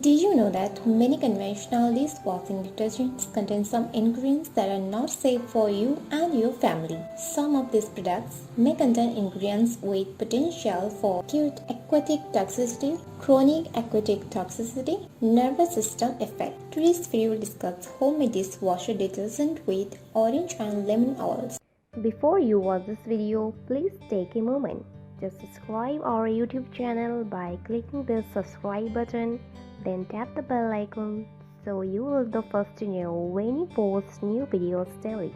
Did you know that many conventional dishwashing detergents contain some ingredients that are not safe for you and your family? Some of these products may contain ingredients with potential for acute aquatic toxicity, chronic aquatic toxicity, nervous system effect. Today's video will discuss homemade dishwasher detergent with orange and lemon oils. Before you watch this video, please take a moment. Just subscribe our YouTube channel by clicking the subscribe button, then tap the bell icon so you will be the first to know when we post new videos daily.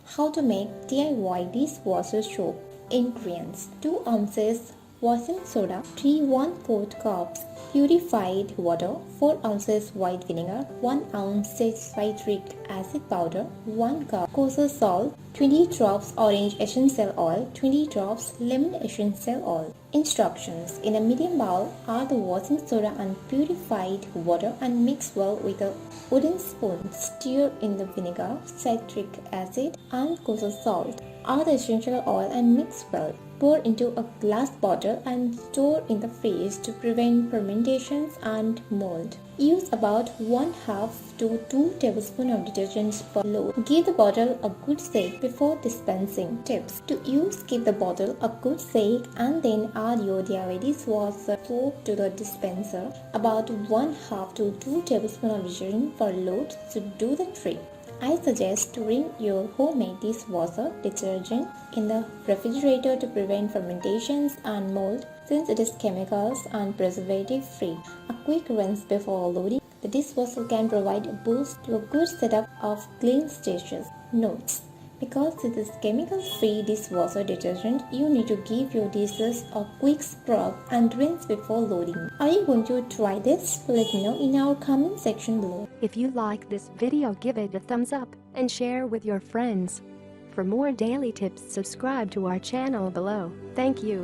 How to make DIY dishwasher soap. Ingredients: 2 ounces washing soda, 3 1/4 cups purified water, 4 ounces white vinegar, 1 ounce citric acid powder, 1 cup kosher salt, 20 drops orange essential oil, 20 drops lemon essential oil. Instructions: in a medium bowl, add the washing soda and purified water and mix well with a wooden spoon. Stir in the vinegar, citric acid and kosher salt. Add the essential oil and mix well. Pour into a glass bottle and store in the fridge to prevent fermentations and mold. Use about 1/2 to 2 tablespoons of detergents per load. Give the bottle a good shake before dispensing. Tips: to use, give the bottle a good shake and then add your DIY dishwasher soap to the dispenser. About 1/2 to 2 tablespoons of detergent per load should do the trick. I suggest storing your homemade dishwasher detergent in the refrigerator to prevent fermentations and mold, since it is chemicals and preservative-free. A quick rinse before loading the dishwasher can provide a boost to a good setup of clean dishes. Notes: because it is chemical-free dishwasher detergent, you need to give your dishes a quick scrub and rinse before loading. Are you going to try this? Let me know in our comment section below. If you like this video, give it a thumbs up and share with your friends. For more daily tips, subscribe to our channel below. Thank you.